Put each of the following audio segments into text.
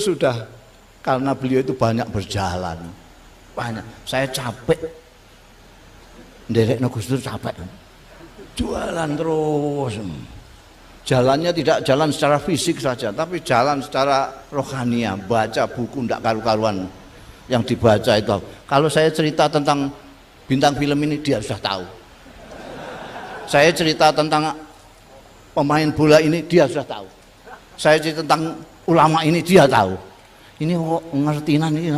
sudah, karena beliau itu banyak berjalan, banyak. Saya capek, nderekno Gus Dur capek, jualan terus. Jalannya tidak jalan secara fisik saja, tapi jalan secara rohania, baca buku ndak karu-karuan. Yang dibaca itu, kalau saya cerita tentang bintang film ini dia sudah tahu. Saya cerita tentang pemain bola ini dia sudah tahu. Saya cerita tentang ulama ini dia tahu. Ini kok ngertinan ini.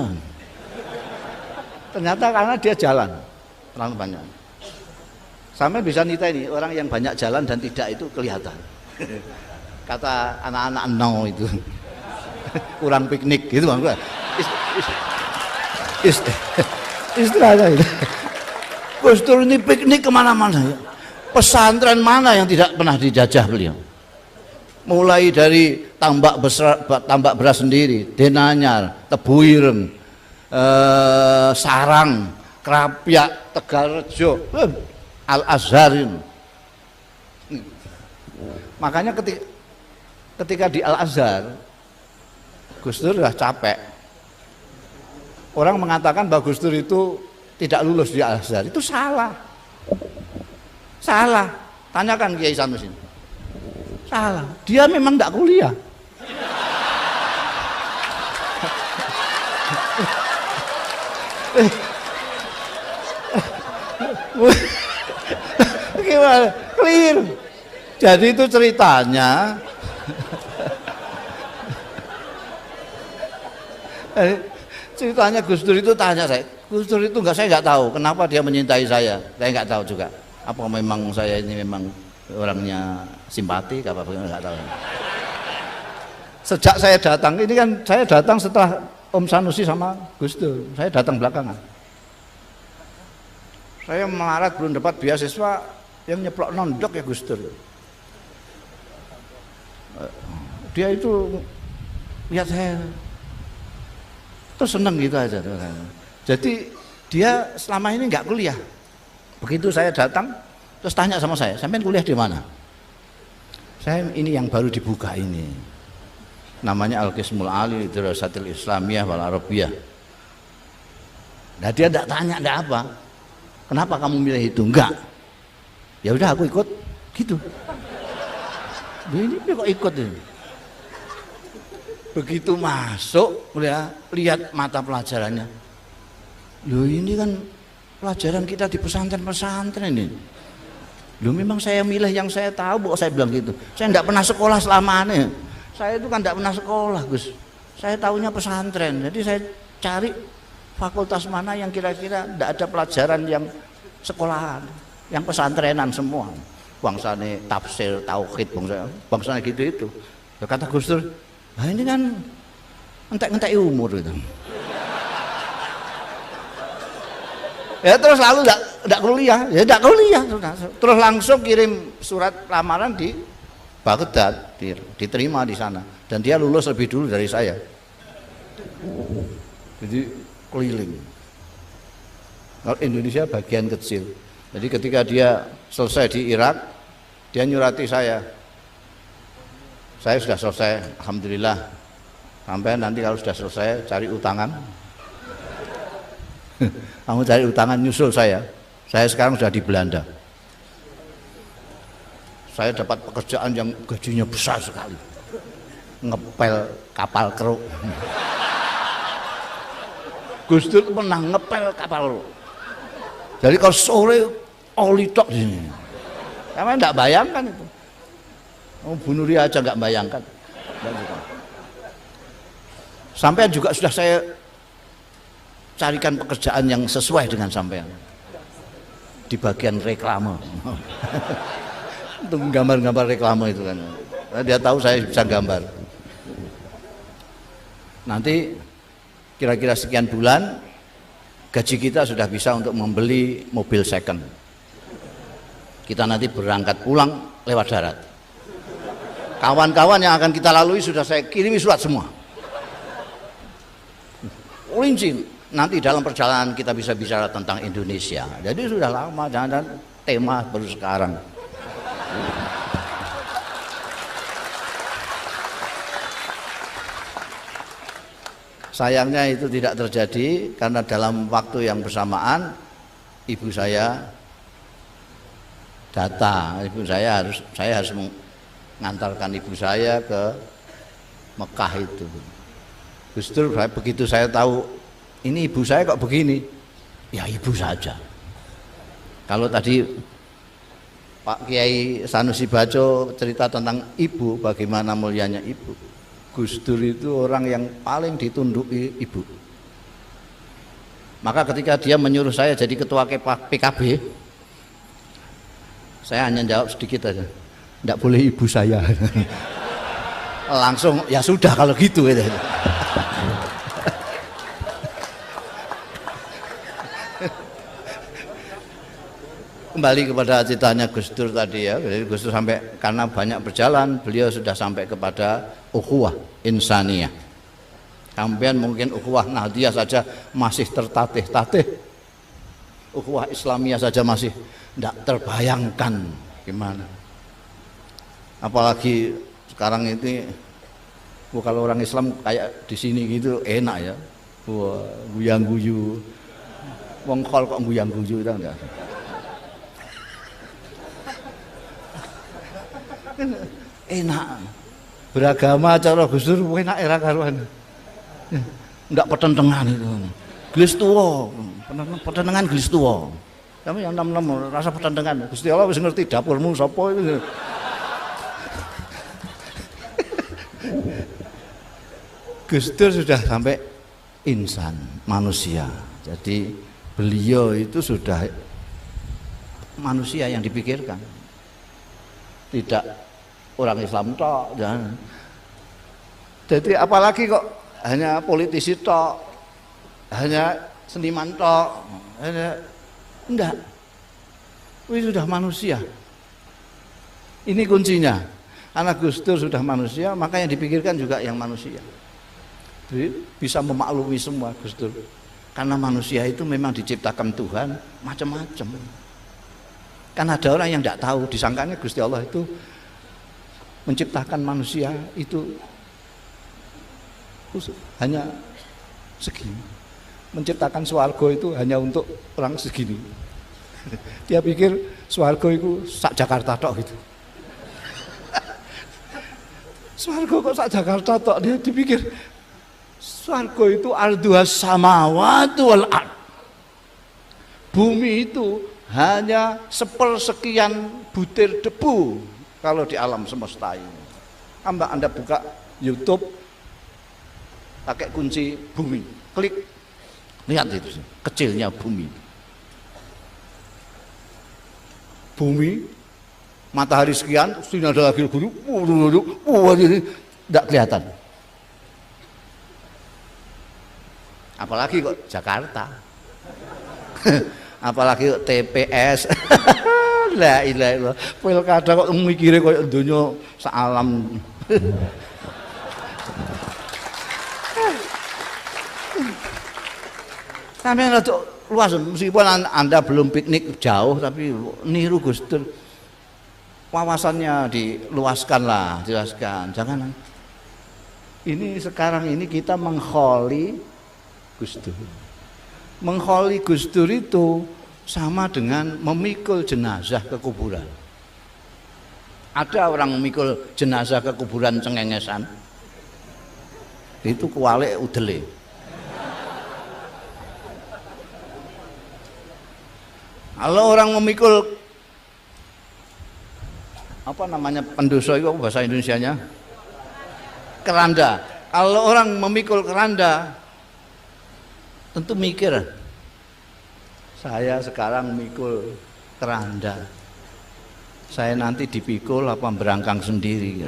Ternyata karena dia jalan terlalu banyak. Sampai bisa niteni orang yang banyak jalan dan tidak itu kelihatan. Kata anak-anak no itu kurang piknik gitu bang. Istilahnya itu. Gus Dur ini piknik kemana-mana. Pesantren mana yang tidak pernah dijajah beliau? Mulai dari tambak beras sendiri, Denanyar, Tebuireng, Sarang, Krapyak, Tegalrejo, Al-Azharin. Makanya ketika di Al-Azhar, Gus Dur sudah capek. Orang mengatakan bahwa Gus Dur itu tidak lulus di Al-Azhar, itu salah. Salah. Tanyakan Kiai Sanusi. Salah. Dia memang tidak kuliah. Gimana? Clear. Jadi itu ceritanya. Ceritanya Gus Dur itu tanya saya. Gus Dur itu saya nggak tahu kenapa dia menyintai saya. Saya nggak tahu juga. Apa memang saya ini memang orangnya simpati, apa nggak tahu. Sejak saya datang, ini kan saya datang setelah Om Sanusi sama Gus Dur. Saya datang belakangan. Saya melarat belum dapat beasiswa, yang nyeplok nondok ya Gus Dur. Dia itu lihat saya terus seneng gitu aja. Jadi dia selama ini nggak kuliah. Begitu saya datang, terus tanya sama saya, sampean kuliah di mana? Saya ini yang baru dibuka ini, namanya Al-Qismul Ali Dirasatil Islamiyah wal Arabiyah. Nah dia tidak tanya, tidak apa. Kenapa kamu milih itu? Enggak. Ya udah aku ikut, gitu. Ini kok ikut ini? Begitu masuk, lihat mata pelajarannya. Loh ini kan pelajaran kita di pesantren-pesantren ini. Loh memang saya milih yang saya tahu, saya bilang gitu. Saya enggak pernah sekolah selamanya. Saya itu kan enggak pernah sekolah, Gus. Saya tahunya pesantren. Jadi saya cari fakultas mana yang kira-kira enggak ada pelajaran yang sekolahan, yang pesantrenan semua. Bangsane tafsir, tauhid, bangsane gitu itu. Ya kata Gus Dur, nah ini kan entek-entek umur itu. Ya terus lalu enggak kuliah, ya enggak kuliah. Terus langsung kirim surat lamaran di Baghdad, diterima di sana. Dan dia lulus lebih dulu dari saya. Jadi keliling. Kalau Indonesia bagian kecil. Jadi ketika dia selesai di Irak, dia nyurati saya. Saya sudah selesai, alhamdulillah. Sampai nanti kalau sudah selesai cari utangan. Kamu cari utangan nyusul saya. Saya sekarang sudah di Belanda. Saya dapat pekerjaan yang gajinya besar sekali. Ngepel kapal keruk. Gus Dur pernah ngepel kapal keruk. Jadi kalau sore oli tok di sini. Kamu enggak bayangkan itu. Oh, Bu Nuri aja enggak bayangkan. Sampai juga sudah saya carikan pekerjaan yang sesuai dengan sampean. Di bagian reklame. Untuk gambar-gambar reklame itu kan. Dia tahu saya bisa gambar. Nanti kira-kira sekian bulan gaji kita sudah bisa untuk membeli mobil second. Kita nanti berangkat pulang lewat darat. Kawan-kawan yang akan kita lalui sudah saya kirimi surat semua. Rinci, nanti dalam perjalanan kita bisa bicara tentang Indonesia. Jadi sudah lama, jangan tema baru sekarang. sayangnya itu tidak terjadi karena dalam waktu yang bersamaan ibu saya datang. Saya harus mengantarkan ibu saya ke Mekah itu. Gus Dur, begitu saya tahu ini ibu saya kok begini, ya ibu saja. Kalau tadi Pak Kiai Sanusi Baco cerita tentang ibu, bagaimana mulianya ibu, Gus Dur itu orang yang paling ditunduki ibu. Maka ketika dia menyuruh saya jadi ketua PKB, saya hanya jawab sedikit aja, tidak boleh ibu saya. Langsung ya sudah kalau gitu. Kembali kepada ceritanya Gus Dur tadi ya. Jadi Gus Dur sampai, karena banyak berjalan, beliau sudah sampai kepada ukhuwah insaniyah. Sampean mungkin ukhuwah Nahdiyah saja masih tertatih-tatih, ukhuwah Islamiyah saja masih tidak terbayangkan gimana. Apalagi sekarang ini, kalau orang Islam kayak di sini gitu enak ya. Wah, guyang-guyu. Wong kol kok guyang-guyu itu enggak. Enak beragama cara Gus Dur enak era karuan, ndak petentengan itu gelis tuwa, petentengan gelis tuwa. Tapi yang enam rasa petentengan Gusti Allah wis ngerti dapurmu sapa itu. Gus Dur sudah sampai insan, manusia. Jadi beliau itu sudah manusia yang dipikirkan, tidak orang Islam tok, jangan. Jadi apalagi kok hanya politisi tok, hanya seniman tok, enggak. Ini sudah manusia. Ini kuncinya. Anak Gus Dur sudah manusia, maka yang dipikirkan juga yang manusia. Jadi bisa memaklumi semua Gus Dur. Karena manusia itu memang diciptakan Tuhan macam-macam. Kan ada orang yang tidak tahu, disangkanya Gusti Allah itu menciptakan manusia itu hanya segini, menciptakan swarga itu hanya untuk orang segini. Dia pikir swarga itu sak Jakarta tok gitu. Swarga kok sak Jakarta tok, dia dipikir swarga itu arduhas samawati wal ard. Bumi itu hanya sepersekian butir debu kalau di alam semesta ini. Anda buka YouTube pakai kunci bumi, klik, lihat itu kecilnya bumi. Bumi, matahari sekian, sinar ada lagi guru, ini tidak kelihatan. Apalagi kok Jakarta, apalagi kok TPS. La ilaha illallah. Pilkada kok mikire koyo donya salam. Sampeyan rada luas, meskipun Anda belum piknik jauh tapi niru Gus Dur. Wawasannya diluaskanlah, jelaskan. Jangan ini sekarang ini kita mengkholi Gus Dur. Mengkholi Gus Dur itu sama dengan memikul jenazah ke kuburan. Ada orang memikul jenazah ke kuburan cengengesan, itu kuwalik udele. Kalau orang memikul apa namanya pendosa itu bahasa Indonesianya? Keranda. Kalau orang memikul keranda tentu mikir, saya sekarang mikul keranda, saya nanti dipikul apa berangkang sendiri.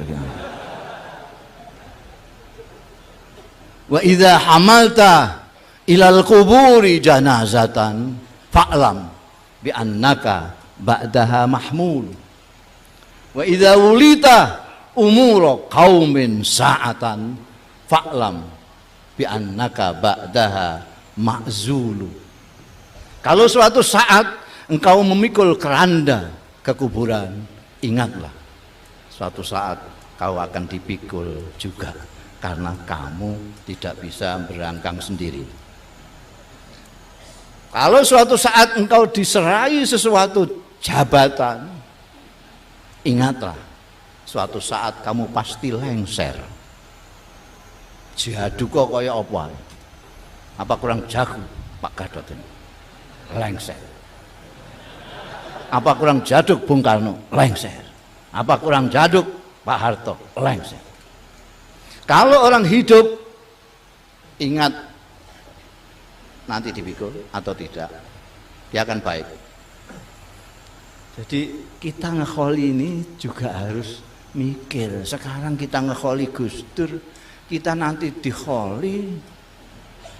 Wa idza hamalta ilal kuburi janazatan fa'lam bi annaka ba'daha mahmul. Wa idza wulita umura qaumin sa'atan fa'lam bi annaka ba'daha ma'zulu. Kalau suatu saat engkau memikul keranda ke kuburan, ingatlah suatu saat kau akan dipikul juga karena kamu tidak bisa berangkang sendiri. Kalau suatu saat engkau diserai sesuatu jabatan, ingatlah suatu saat kamu pasti lengser. Jihadu kok kaya apa? Apa kurang jago Pak Gadot ini? Lengser. Apa kurang jaduk Bung Karno? Lengser. Apa kurang jaduk Pak Harto? Lengser. Kalau orang hidup, ingat nanti dipikul atau tidak, dia akan baik. Jadi kita ngekholi ini juga harus mikir. Sekarang kita ngekholi Gus Dur, kita nanti dikholi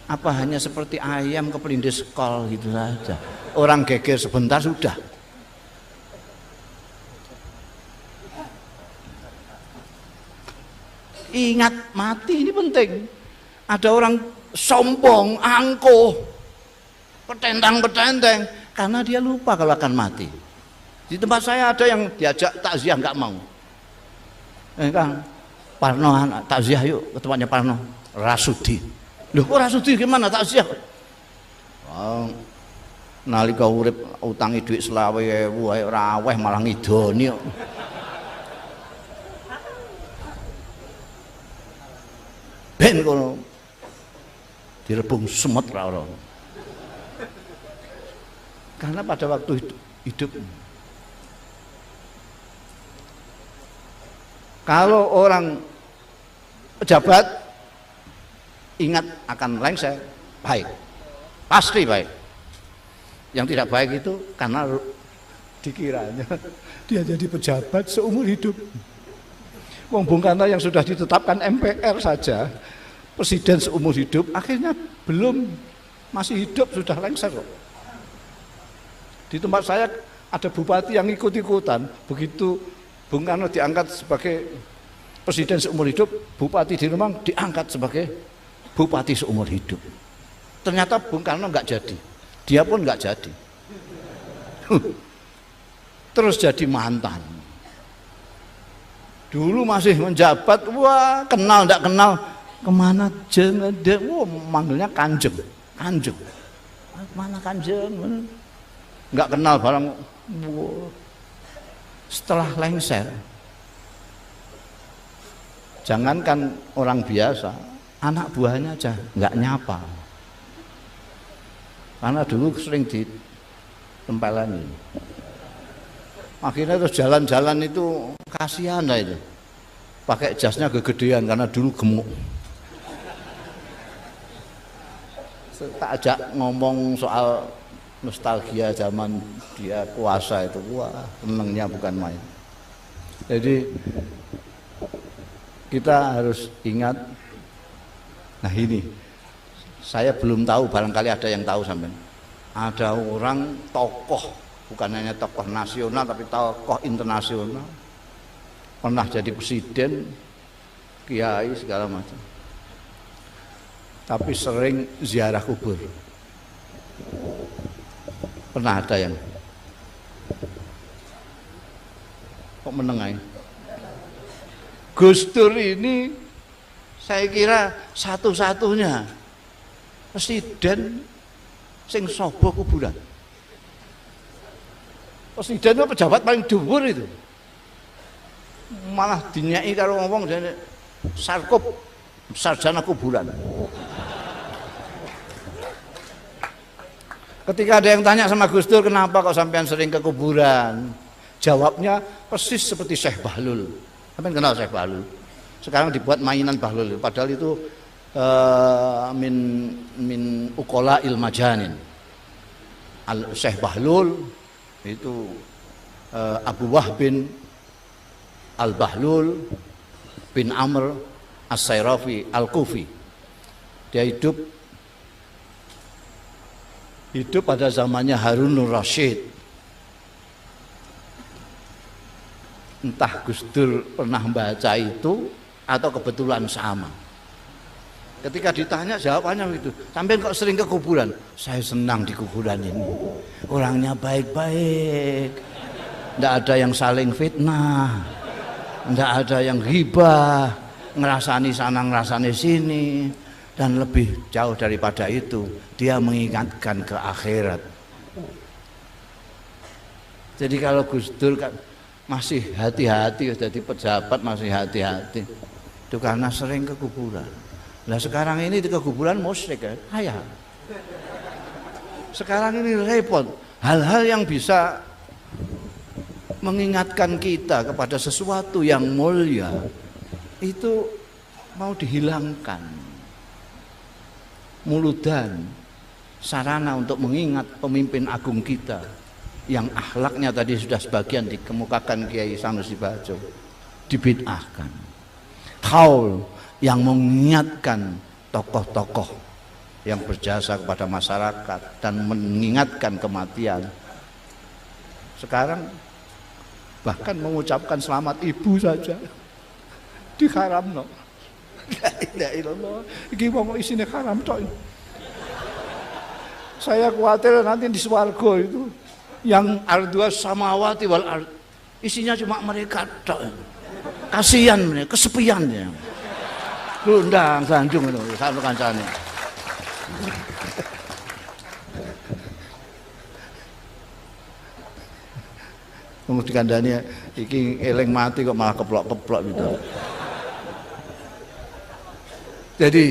apa hanya seperti ayam kepelindis kol gitu saja. Orang geger sebentar sudah. Ingat, mati ini penting. Ada orang sombong, angkuh, petentang-petenteng karena dia lupa kalau akan mati. Di tempat saya ada yang diajak takziah nggak mau. Kang Parno takziah yuk ke tempatnya Parno. Rasudi. Loh kok Rasudi gimana takziah? Oh, nalika urip utangi duit 20.000 ae ora aweh malah ngidoni kok. Ben kono direbung semut ra. Karena pada waktu hidup kalau orang pejabat ingat akan lengser, baik, pasti baik. Yang tidak baik itu karena dikiranya dia jadi pejabat seumur hidup. Wong Bung Karno yang sudah ditetapkan MPR saja presiden seumur hidup, akhirnya belum, masih hidup sudah lengser kok. Di tempat saya ada bupati yang ikut-ikutan, begitu Bung Karno diangkat sebagai presiden seumur hidup, bupati di Rembang diangkat sebagai bupati seumur hidup. Ternyata Bung Karno nggak jadi, dia pun nggak jadi. Terus jadi mantan. Dulu masih menjabat, wah kenal nggak kenal, kemana jeng, wah manggilnya kanjeng, kanjeng, mana kanjeng, nggak kenal barang. Wah. Setelah lengser, jangankan orang biasa, anak buahnya aja nggak nyapa, karena dulu sering ditempelani. Akhirnya terus jalan-jalan itu kasihan lah itu, pakai jasnya kegedean karena dulu gemuk. Tak ajak ngomong soal nostalgia zaman dia kuasa itu, wah senengnya bukan main. Jadi kita harus ingat. Nah ini saya belum tahu, barangkali ada yang tahu sampean. Ada orang tokoh, bukan hanya tokoh nasional tapi tokoh internasional, pernah jadi presiden, kiai segala macam, tapi sering ziarah kubur. Pernah ada yang kok menengai? Gus Dur ini saya kira satu-satunya presiden sing sobo kuburan. Presiden itu pejabat paling dhuwur itu, malah dinyai karo ngomong jadi sarkup, sarjana kuburan. Ketika ada yang tanya sama Gus Dur, kenapa kok sampean sering ke kuburan? Jawabnya persis seperti Syekh Bahlul. Sampean kenal Syekh Bahlul? Sekarang dibuat mainan Bahlul, padahal itu min ukola ilmajanin. Syekh Bahlul itu Abu Wahbin Al-Bahlul bin Amr As-Sayrafi Al-Kufi. Dia hidup pada zamannya Harunur Rasyid. Entah Gus Dur pernah baca itu atau kebetulan sama. Ketika ditanya jawabannya itu, sampai kok sering ke kuburan? Saya senang di kuburan ini. Orangnya baik-baik, tidak ada yang saling fitnah, tidak ada yang ghibah, ngerasani sana ngerasani sini, dan lebih jauh daripada itu dia mengingatkan ke akhirat. Jadi kalau Gus Dur kan masih hati-hati, jadi pejabat masih hati-hati, itu karena sering ke kuburan. Nah sekarang ini ke kuburan musyrik ya, ayah. Sekarang ini repot, hal-hal yang bisa mengingatkan kita kepada sesuatu yang mulia itu mau dihilangkan. Muludan, sarana untuk mengingat pemimpin agung kita yang akhlaknya tadi sudah sebagian dikemukakan Kiai Sanusi Bajo, dibid'ahkan. Haul yang mengingatkan tokoh-tokoh yang berjasa kepada masyarakat dan mengingatkan kematian. Sekarang bahkan mengucapkan selamat ibu saja diharamno. La ilaha illallah. Iki wong isine haram tok. Saya khawatir nanti di swarga itu yang ardua samawati wal ard isinya cuma mereka tok. Kasihan mereka, kesepian ya. Gundang sanjung itu satu kancane. Wong dikandani iki eling mati kok malah keplok-keplok gitu. Jadi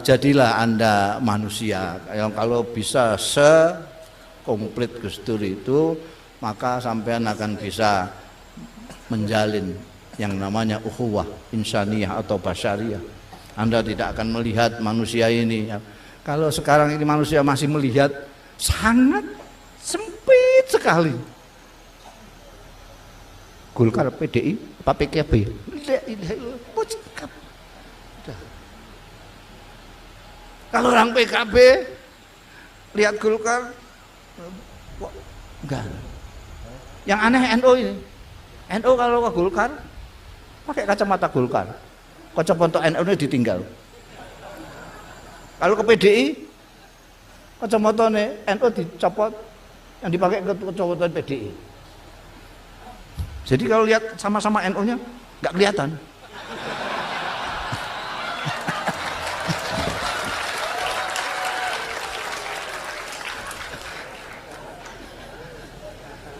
jadilah Anda manusia yang kalau bisa sekomplit Gus Dur itu, maka sampean akan bisa menjalin yang namanya ukhuwah insaniyah atau basyariyah. Anda tidak akan melihat manusia ini. Kalau sekarang ini manusia masih melihat sangat sempit sekali. Golkar PDI apa PKB? Kalau orang PKB lihat Golkar, kok enggak. Yang aneh NU ini. NU kalau ke Golkar pakai kacamata Golkar. Kacamata NU ini ditinggal. Kalau ke PDI, kacamata NU dicopot, yang dipakai ke kacamata PDI. Jadi kalau lihat sama-sama NU-nya nggak kelihatan.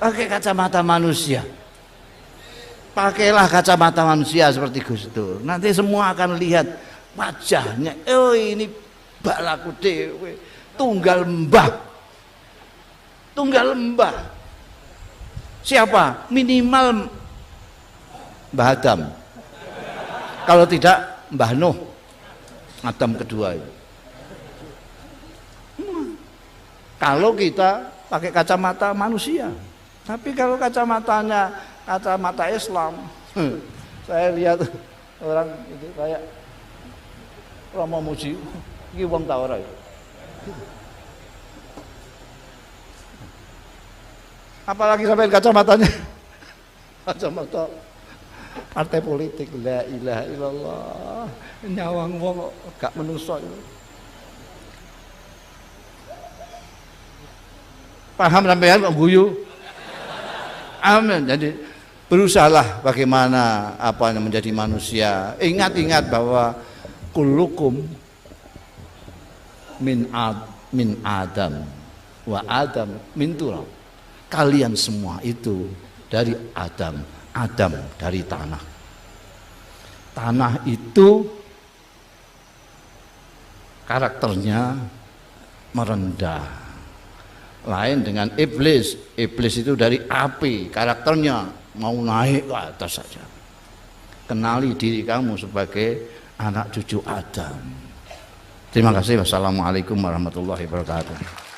Pakai kacamata manusia. Pakailah kacamata manusia seperti Gus Dur. Nanti semua akan lihat wajahnya. Oh ini balaku dewe, tunggal mbah. Tunggal mbah. Siapa? Minimal Mbah Adam. Kalau tidak Mbah Nuh. Adam kedua itu. Kalau kita pakai kacamata manusia. Tapi kalau kacamatanya kacamata Islam, saya lihat orang itu kayak Romo Muji, iki wong ta ora ya. Apalagi sampai kacamatanya kacamata partai politik. La ilaha illallah, nyawang wong gak menungso itu. Paham sampean kok guyu? Amin. Jadi berusahalah bagaimana menjadi manusia. Ingat-ingat bahwa kullukum min Adam wa Adam min turab. Kalian semua itu dari Adam, Adam dari tanah. Tanah itu karakternya merendah. Lain dengan iblis. Iblis itu dari api, karakternya mau naik ke atas saja. Kenali diri kamu sebagai anak cucu Adam. Terima kasih. Wassalamualaikum warahmatullahi wabarakatuh.